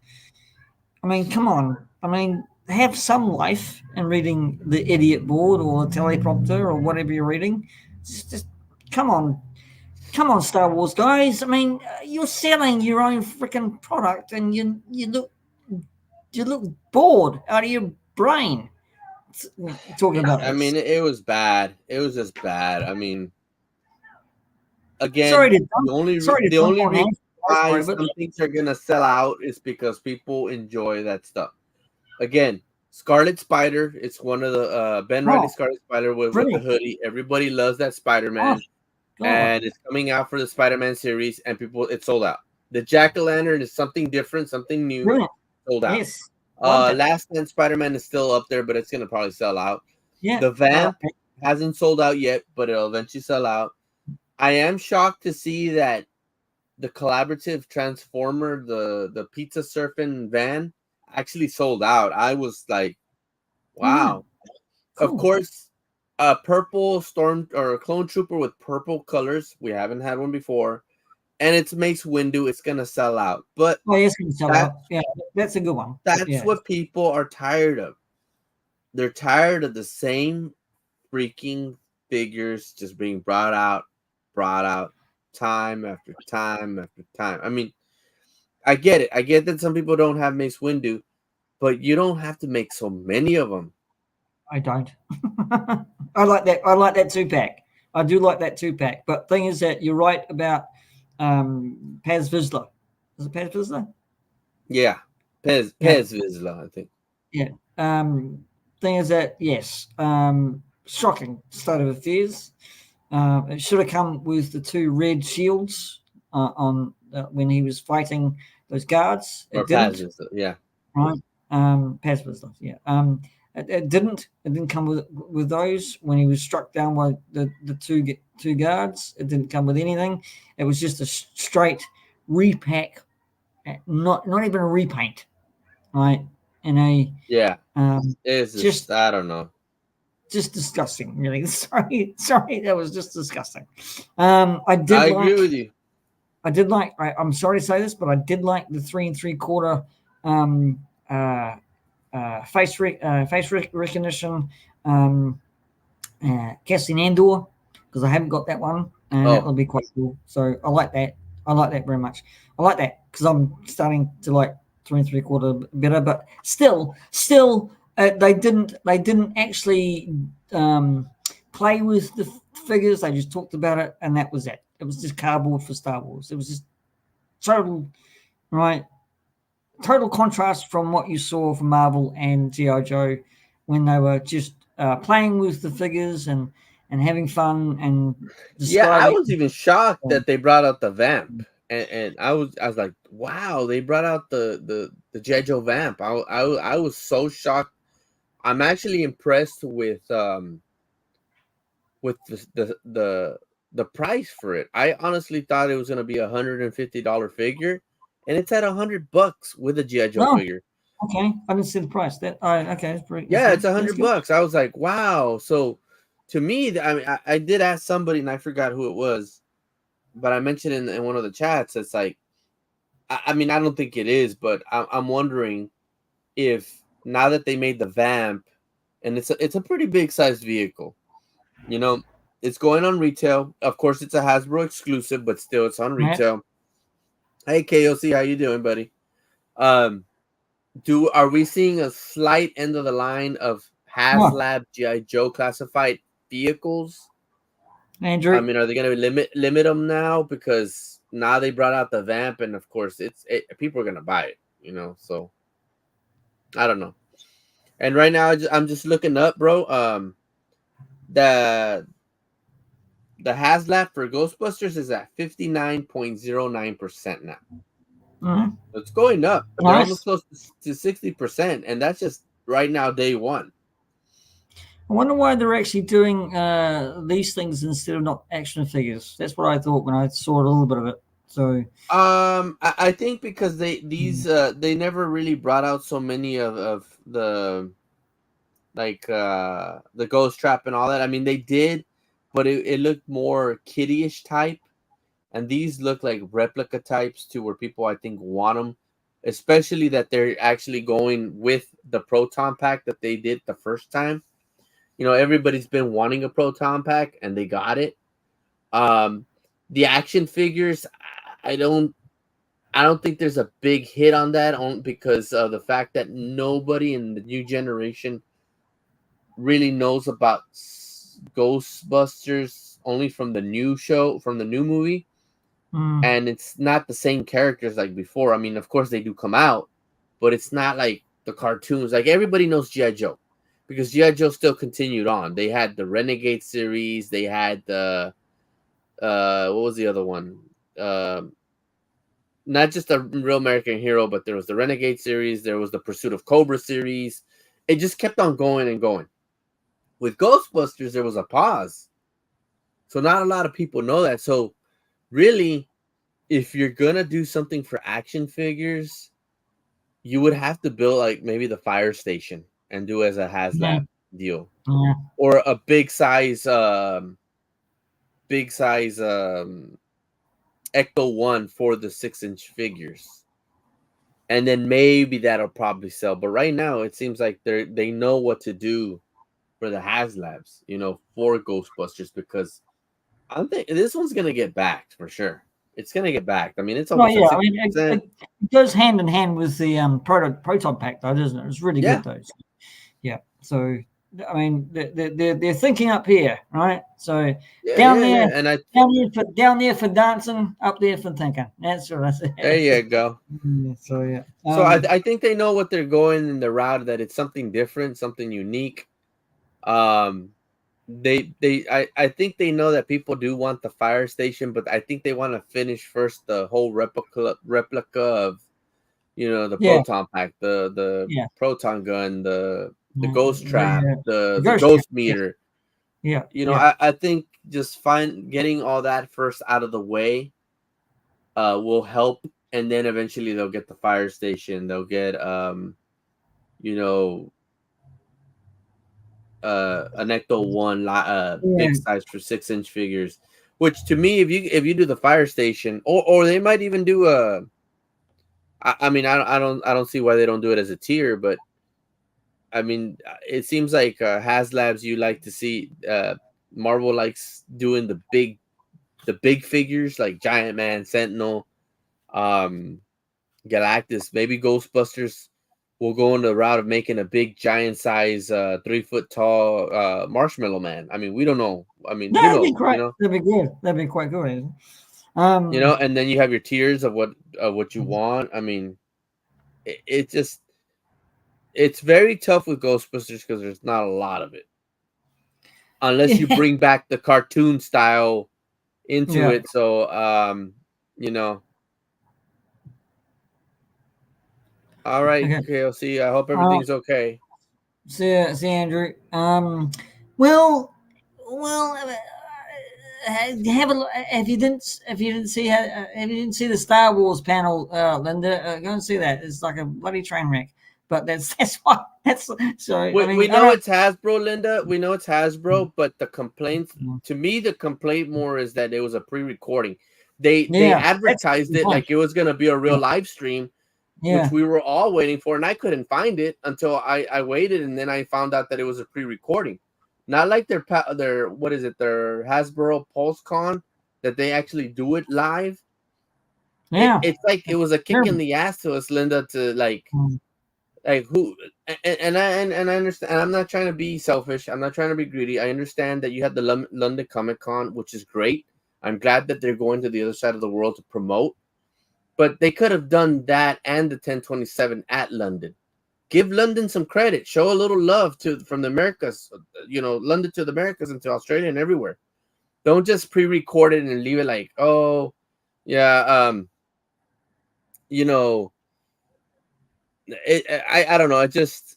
I mean, come on. I mean, have some life in reading the idiot board or the teleprompter or whatever you're reading. Just come on, come on, Star Wars guys. I mean, you're selling your own freaking product, and you look bored out of your brain talking about I this. mean, it was bad. It was just bad. I mean, Sorry again, to dump, sorry to the dump only on reason Nancy. why Sorry, but some things are gonna sell out is because people enjoy that stuff. Again, Scarlet Spider. It's one of the Ben Riley oh, Scarlet Spider with the brilliant. hoodie. Everybody loves that Spider Man, Gosh, God, and it's coming out for the Spider Man series, and people it's sold out. The Jack O' Lantern is something different, something new, brilliant. sold out. Yes, loved it. Last Stand Spider Man is still up there, but it's gonna probably sell out. Yeah. The Vamp hasn't sold out yet, but it'll eventually sell out. I am shocked to see that the collaborative Transformer, the pizza surfing van, actually sold out. I was like, Wow. Of Cool. course, a purple storm or a clone trooper with purple colors. We haven't had one before, and it's Mace Windu. It's gonna sell out, but Oh, yes, can sell that out. Yeah, that's a good one. that's Yeah, what people are tired of. They're tired of the same freaking figures just being brought out, time after time after time. I mean, I get it. I get that some people don't have Mace Windu, but you don't have to make so many of them. I don't. I like that. I like that 2-pack. I do like that 2-pack. But thing is that you're right about Paz Vizsla. Is it Paz Vizsla? Yeah, Yeah, Pez Vizsla, I think. yeah. Thing is that yes, shocking state of affairs. It should have come with the 2 red shields on when he was fighting those guards. Or It Paz didn't. Vizsla, yeah. Right? Passive stuff, yeah. It didn't. It didn't come with those when he was struck down by the two guards. It didn't come with anything. It was just a straight repack, not even a repaint, right? And a Yeah, it's just just I don't know. just disgusting. Really, sorry, that was just disgusting. I I did agree like with you. I did like. I'm sorry to say this, but I did like the 3 3/4 um, uh, face recognition, Cassian Andor, because I haven't got that one, and that Oh, will be quite cool. So I like that. I like that very much. I like that because I'm starting to like 3 3/4 better, but still, they didn't actually play with the figures. They just talked about it, and that was it. It was just cardboard for Star Wars. It was just total right total contrast from what you saw from Marvel and GI Joe when they were just playing with the figures and having fun and yeah. I describing. was even shocked that they brought out the vamp, and I was like, wow, they brought out the JJ vamp. I was so shocked. I'm actually impressed with the price for it. I honestly thought it was gonna be $150 figure, and it's at $100 with a GI Joe Oh, figure. okay. I didn't see the price. That okay. That's Yeah, good. it's a That's hundred good. bucks. I was like, wow. So to me, I mean, I did ask somebody, and I forgot who it was, but I mentioned in one of the chats. It's like, I mean, I don't think it is, but I'm wondering if now that they made the vamp, and it's a pretty big sized vehicle. You know, it's going on retail. Of course, it's a Hasbro exclusive, but still, it's on Right. retail. Hey, KOC, how you doing, buddy? Um, are we seeing a slight end of the line of Oh, HasLab GI Joe classified vehicles? I Andrew. mean, are they going to limit them now because now they brought out the vamp, and of course, people are going to buy it. So I don't know. And right now, I'm just looking up, bro. The the HasLab for Ghostbusters is at 59.09% now. Mhm. It's going up. They're almost Nice. close to 60%, and that's just right now, day one. I wonder why they're actually doing these things instead of not action figures. That's what I thought when I saw a little bit of it. So, I think because they never really brought out so many of the the ghost trap and all that. I mean, they did, but it looked more kiddie-ish type, and these look like replica types too, where people I think want them, especially that they're actually going with the proton pack that they did the first time. Everybody's been wanting a proton pack, and they got it. Um, the action figures, I don't. I don't think there's a big hit on that because of the fact that nobody in the new generation really knows about Ghostbusters only from the new show, from the new movie, mm, and it's not the same characters like before. I mean, of course they do come out, but it's not like the cartoons. Like everybody knows GI Joe because GI Joe still continued on. They had the Renegade series. They had the what was the other one? Not just a real American hero, but there was the Renegade series, there was the Pursuit of Cobra series. It just kept on going and going. With Ghostbusters, there was a pause. So not a lot of people know that. So really, if you're gonna do something for action figures, you would have to build like maybe the fire station. and do as a Yeah. HasLab deal, Yeah. or a big size Ecto 1 for the 6-inch figures. And then maybe that'll probably sell. But right now it seems like they know what to do for the HasLabs, for Ghostbusters, because I think this one's gonna get backed for sure. It's gonna get backed. I mean, it's Well, almost at yeah. I mean, 60%. it goes hand in hand with the proton pack, though, doesn't it? It's really Yeah, good, though. Yeah. So, I mean, they're thinking up here, right? So yeah, down yeah, there, yeah. And down there for dancing, up there for thinking. That's what I said. there you go. Yeah, so yeah. So I think they know what they're going in the route, that it's something different, something unique. Um, I think they know that people do want the fire station, but I think they want to finish first the whole replica of the Yeah. proton pack, the Yeah. proton gun, the ghost trap, The the ghost trip. ghost Yeah. meter. Yeah. Yeah. I think just getting all that first out of the way will help, and then eventually they'll get the fire station. They'll get you know an Ecto 1 Yeah. big size for 6-inch figures. Which, to me, if you do the fire station, or they might even do a. I mean, I don't see why they don't do it as a tier, but I mean, it seems like HasLabs, you like to see, Marvel likes doing the big figures like Giant Man, Sentinel, um, Galactus. Maybe Ghostbusters will go in the route of making a big giant size, 3 foot tall, Marshmallow Man. I mean, we don't know. I mean, who That'd be knows? great. That'd be good. That'd be quite good. Um. And then you have your tiers of what you want. I mean, it just it's very tough with Ghostbusters because there's not a lot of it, unless you Yeah. bring back the cartoon style into Yeah. it. So, you know, all right, Okay. KLC. I hope Um. everything's okay. See, Andrew. Well, well. Have a look. If you didn't see if you didn't see the Star Wars panel, Linda, go and see that. It's like a bloody train wreck. But that's why that's so. I We mean, I know don't. it's Hasbro, Linda. We know it's Hasbro, but the complaint, to me, the complaint more is that it was a pre-recording. They Yeah, that's the advertised it point. like it was gonna be a real Yeah, live stream, which yeah. we were all waiting for, and I couldn't find it until I waited, and then I found out that it was a pre-recording, not like their what is it, their Hasbro PulseCon, that they actually do it live. Yeah. It's like it It's was a kick in terrible. the ass to us, Linda, to Mm. like who, and I understand, and I'm not trying to be selfish, I'm not trying to be greedy. I understand that you had the London Comic Con, which is great. I'm glad that they're going to the other side of the world to promote, but they could have done that and the 1027 at London. Give London some credit, show a little love to from the Americas, London to the Americas and to Australia and everywhere. Don't just pre-record it and leave it like, oh yeah, you know I don't know, it just,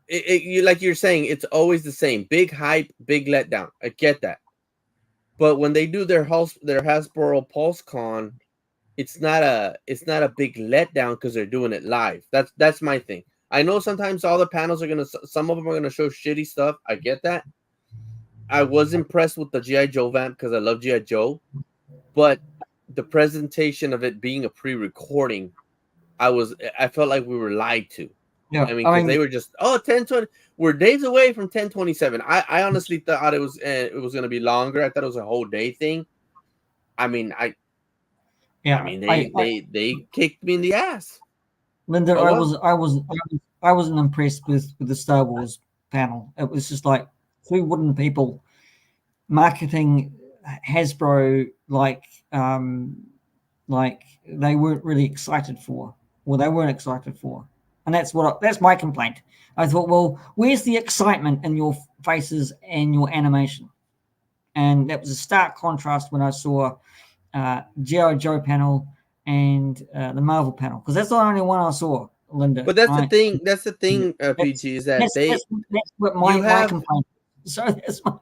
you, like you're saying, it's always the same. Big hype, big letdown. I get that. But when they do their Hasbro PulseCon, it's not a big letdown because they're doing it live. That's my thing. I know sometimes all the panels some of them are gonna show shitty stuff. I get that. I was impressed with the GI Joe vamp because I love GI Joe, but the presentation of it being a pre-recording, I felt like we were lied to. Yeah. I mean, I because mean, they were just, 1020. We're days away from 1027. I honestly thought it was going to be longer. I thought it was a whole day thing. I mean, I yeah. mean, they kicked me in the ass. Linda, Oh well. I wasn't impressed with the Star Wars panel. It was just like three wooden people marketing Hasbro like they weren't really excited for, or they weren't excited for, and that's my complaint. I thought, well, where's the excitement in your faces and your animation? And that was a stark contrast when I saw GI Joe panel and the Marvel panel, because that's the only one I saw, Linda. But that's the Right? thing. That's the Yeah. thing, That's PG, is that that's that's that's what you my have complaint. So that's my,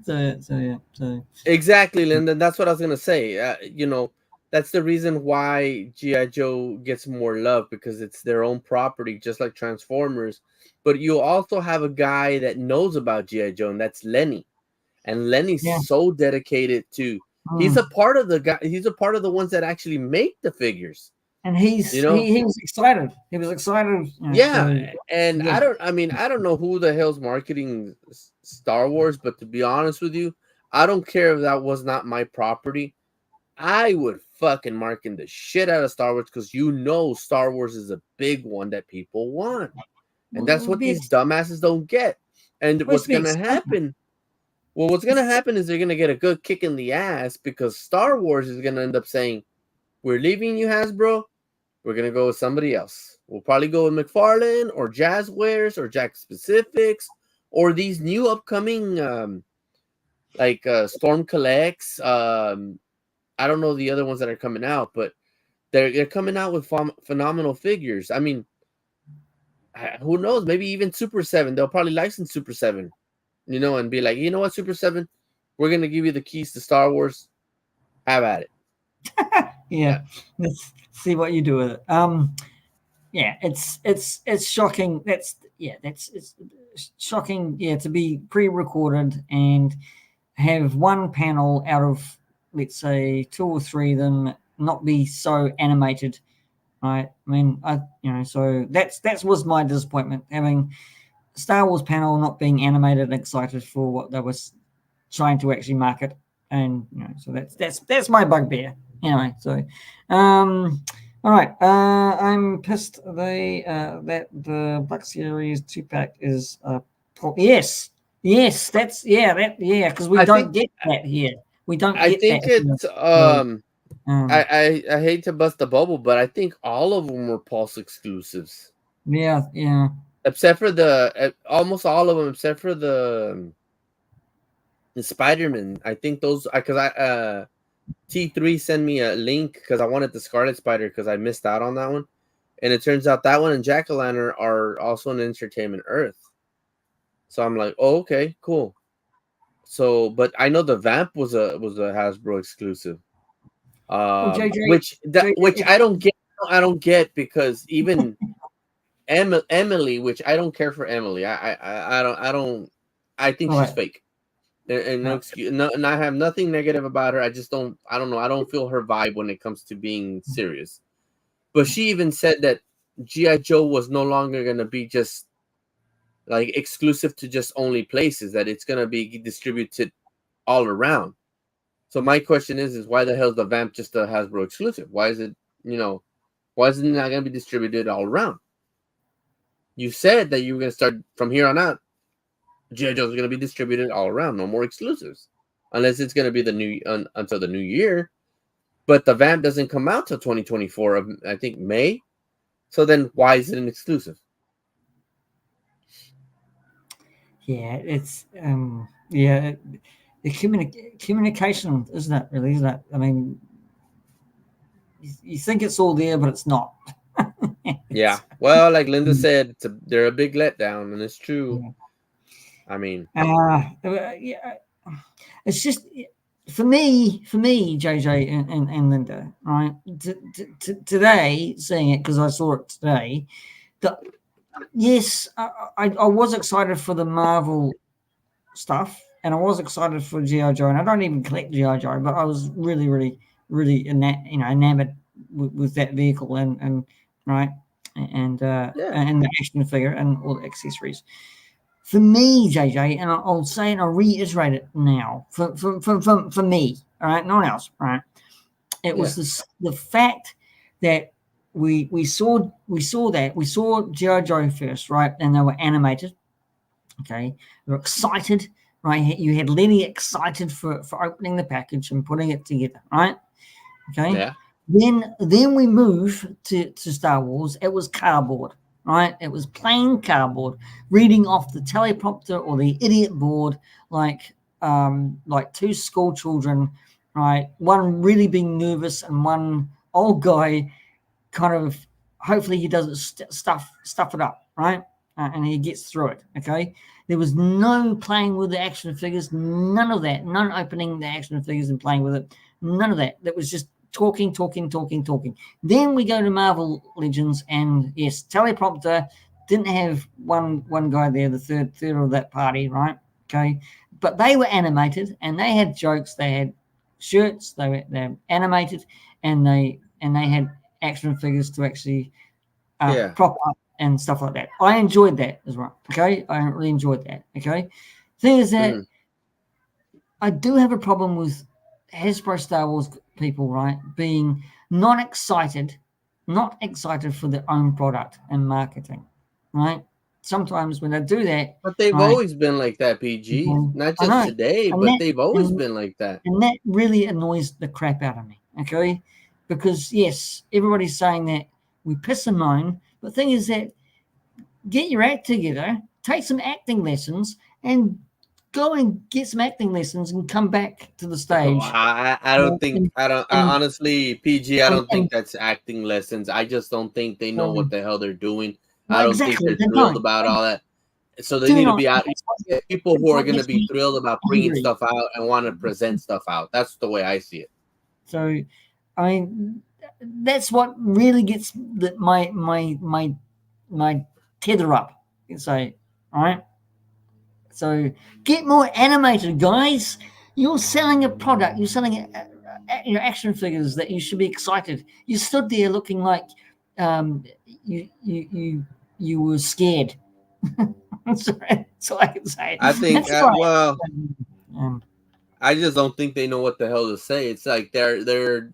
so yeah. So exactly, Lyndon. That's what I was gonna say. That's the reason why GI Joe gets more love, because it's their own property, just like Transformers. But you also have a guy that knows about GI Joe, and that's Lenny. And Lenny's Yeah. so dedicated to. He's Mm. a part of the guy. He's a part of the ones that actually make the figures. And You know, he was excited. He was excited. yeah. So And yeah. I don't know who the hell's marketing Star Wars, but to be honest with you, I don't care if that was not my property. I would fucking market the shit out of Star Wars, because Star Wars is a big one that people want. And Well, it that's would what be these dumbasses don't get. And supposed what's to be gonna exciting. happen? Well, what's gonna happen is they're gonna get a good kick in the ass, because Star Wars is gonna end up saying, "We're leaving you, Hasbro. We're gonna go with somebody else. We'll probably go with McFarlane or Jazzwares or Jack Specifics or these new upcoming Storm Collects. I don't know the other ones that are coming out, but they're coming out with phenomenal figures. I mean, who knows? Maybe even Super 7. They'll probably license Super 7, and be like, you know what, Super 7, we're gonna give you the keys to Star Wars. Have at it. Yeah. Yeah. Let's see what you do with it. Yeah, it's shocking. That's it's shocking. Yeah, to be pre-recorded and have one panel out of, let's say, two or three of them not be so animated. Right? I mean, so that's was my disappointment, having Star Wars panel not being animated and excited for what they was trying to actually market. And so that's my bugbear. Anyway, so all right, I'm pissed that the Buck Series 2-pack is yes, because we I don't think get that here. We don't I get that think here. it's So, um, I hate to bust the bubble, but I think all of them were Pulse exclusives, yeah. except for almost all of them, except for the Spider-Man. I think those, because T3 sent me a link because I wanted the Scarlet Spider, because I missed out on that one, and it turns out that one and Jack-o'-lantern are also in Entertainment Earth. So I'm like, oh, okay, cool. So, but I know the Vamp was a Hasbro exclusive. Well, JJ, Which if, I don't get, because even Emily, which I don't care for Emily. I think all she's right, fake. And no no. excuse, no, and I have nothing negative about her. I don't know. I don't feel her vibe when it comes to being serious. But she even said that GI Joe was no longer gonna be just like exclusive to just only places. That it's gonna be distributed all around. So my question is why the hell is the Vamp just a Hasbro exclusive? Why is it, why is it not going to be distributed all around? You said that you were going to start from here on out. G.I. Joe's going to be distributed all around. No more exclusives. Unless it's going to be until the new year. But the Vamp doesn't come out till 2024 of, I think, May. So then why is it an exclusive? Yeah, it's the communication, isn't it? Really, isn't it? I mean, you think it's all there, but it's not. Yeah. It's, Well, like Linda said, they're a big letdown, and it's true. yeah. I mean, Yeah, it's just for me, JJ and Linda, right? Today, seeing it because I saw it today. The, yes, I was excited for the Marvel stuff, and I was excited for GI Joe, and I don't even collect GI Joe, but I was really enamored with that vehicle and right yeah. and the action figure and all the accessories. For me, JJ, and I'll say and I'll reiterate it now. For me, all right, no one else, right? It Yeah. was the fact that we saw GI Joe first, right, and they were animated. Okay, we were excited, right? You had Lenny excited for opening the package and putting it together, right? Okay, Yeah. then we move to Star Wars. It was cardboard, right? It was plain cardboard, reading off the teleprompter or the idiot board, like two school children, right? One really being nervous and one old guy kind of hopefully he doesn't stuff it up, right? And he gets through it. Okay, there was no playing with the action figures, none of that, none opening the action figures and playing with it, none of that. That was just talking. Then we go to Marvel Legends, and yes, teleprompter didn't have one guy there, the third of that party, right? Okay, but they were animated and they had jokes, they had shirts, they were animated, and they had action figures to actually Yeah. prop up and stuff like that. I enjoyed that as well. Okay, I really enjoyed that. Okay, thing is that I do have a problem with Hasbro Star Wars people, right, being not excited for their own product and marketing, right? Sometimes when they do that, But they've right, always been like that, PG. Not I just know, today, and but that they've always and, been like that. and that really annoys the crap out of me. Okay, because yes, everybody's saying that we piss and moan, but the thing is that get your act together, take some acting lessons, and go and get some acting lessons and come back to the Oh, stage. I don't think I And, honestly, PG, I don't think and that's acting lessons. I just don't think they know what the hell they're doing. I well, don't think exactly, they're they thrilled don't. about all that. So they Do need to not. be out. People who That's are what going to gets be me thrilled about bringing angry. stuff out and want to present stuff out. That's the way I see it. So, I mean, that's what really gets my tether up. So, all right. So get more animated, guys. You're selling a product. You're selling action figures that you should be excited. You stood there looking like you were scared. That's all I can say. I think, That's all well, right. Um, I just don't think they know what the hell to say. It's like they're media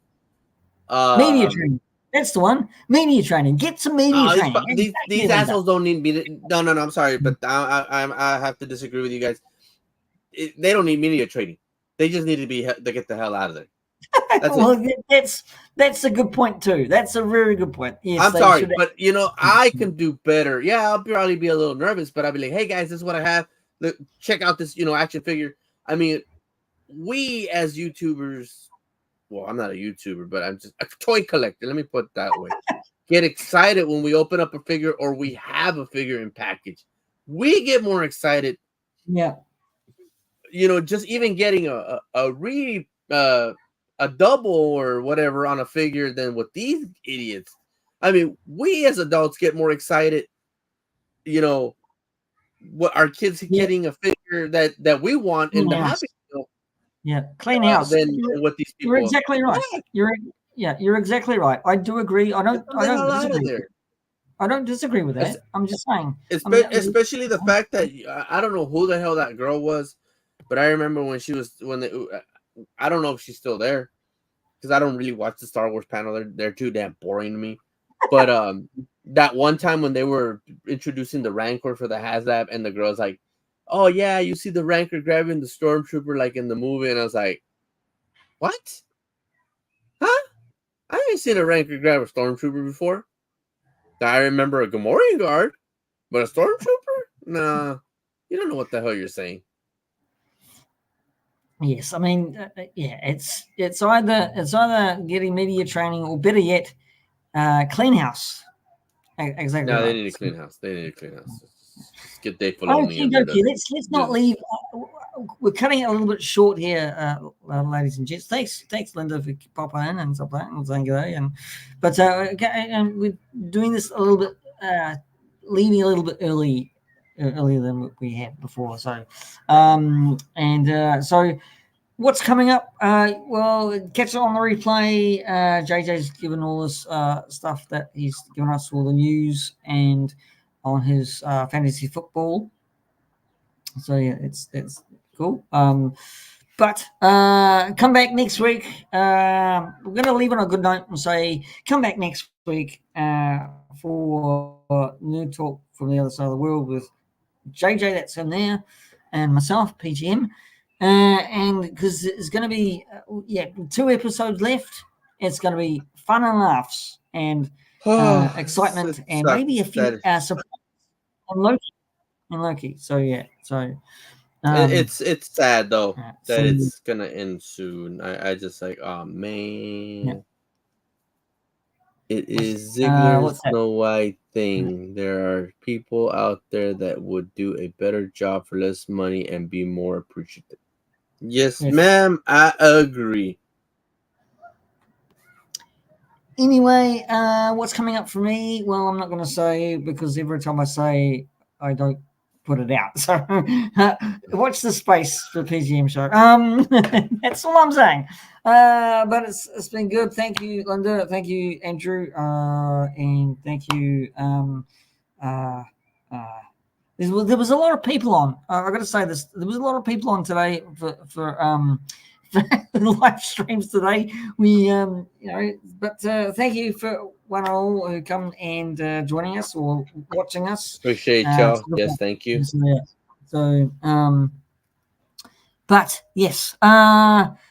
um training. That's the one. Media training. Get some media Oh, training. these Exactly, Linda. assholes don't need me. No, no, no. I'm sorry, but I have to disagree with you guys. They don't need media training. They just need to get the hell out of there. That's it. Well, that's a good point too. That's a very good point. Yes, I'm they sorry, should. but I can do better. Yeah, I'll probably be a little nervous, but I'll be like, hey guys, this is what I have. Look, check out this action figure. I mean, we as YouTubers, well, I'm not a YouTuber, but I'm just a toy collector. Let me put it that way. Get excited when we open up a figure or we have a figure in package. We get more excited. Yeah. Just even getting a double or whatever on a figure than with these idiots. I mean, we as adults get more excited. What our kids Yeah. getting a figure that we want in Clean the house. happy meal, Yeah, clean house. than what these You're people. exactly right. What? You're exactly right. I do agree. I Get don't the I don't hell out of disagree. there. I don't disagree with that. I'm just saying. Especially the fact that I don't know who the hell that girl was, but I remember when I don't know if she's still there because I don't really watch the Star Wars panel. They're too damn boring to me. But that one time when they were introducing the Rancor for the HasLab, and the girl's like, "Oh yeah, you see the Rancor grabbing the stormtrooper like in the movie," and I was like, "What? Huh? I ain't seen a Rancor grab a stormtrooper before. I remember a Gamorrean guard, but a stormtrooper? Nah, you don't know what the hell you're saying." Yes, I mean, yeah, it's either getting media training or better yet, clean house. Exactly No, they right. need a clean house. They need a clean house. Just get Dave Filoni Okay, under okay. the Let's not business. leave. We're cutting it a little bit short here, ladies and gents. Thanks, Linda, for popping in and stuff like that, and saying good day. But and we're doing this a little bit, leaving a little bit earlier than we had before. So, so what's coming up? Well, catch it on the replay. JJ's given all this stuff that he's given us, all the news and on his fantasy football. So yeah, it's cool. But come back next week. We're going to leave on a good note and say come back next week for new talk from the other side of the world with JJ that's in there and myself, PGM. And because it's going to be 2 episodes left, it's going to be fun and laughs and excitement It and maybe a sucks few that surprises on Loki. So yeah, so it's sad though so that it's gonna end soon. I just like, oh yeah. man, it is What's Ziggler's that? Snow White thing. There are people out there that would do a better job for less money and be more appreciative. Yes, Yes. ma'am, I agree. Anyway, what's coming up for me? Well, I'm not going to say because every time I say, I don't put it out. So watch the space for PGM show. That's all I'm saying. But it's been good. Thank you, Linda. Thank you, Andrew. And thank you. There was a lot of people on. I got to say this. There was a lot of people on today for live streams today. We but thank you for one and all who come and joining us or watching us. Appreciate y'all. Yes, thank you. So but yes,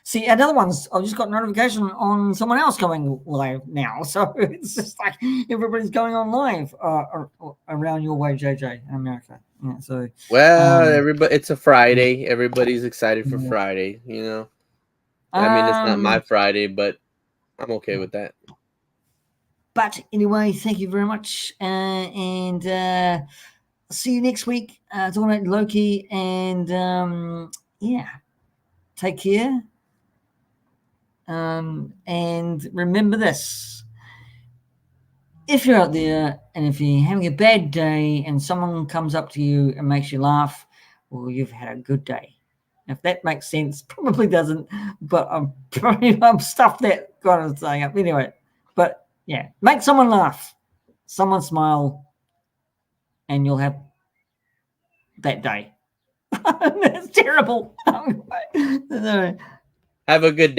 see another one's. I've just got notification on someone else going live now, so it's just like everybody's going on live around your way, JJ, in America. Yeah, so everybody, it's a Friday. Everybody's excited for Friday. You know, I mean, it's not my Friday, but I'm okay with that. But anyway, thank you very much, and see you next week. Talking about Loki, and yeah, take care. And remember this: if you're out there and if you're having a bad day and someone comes up to you and makes you laugh, well, you've had a good day. If that makes sense, probably doesn't, but I'm stuffed that kind of saying up anyway. But yeah, make someone laugh, someone smile, and you'll have that day. That's terrible. Have a good day.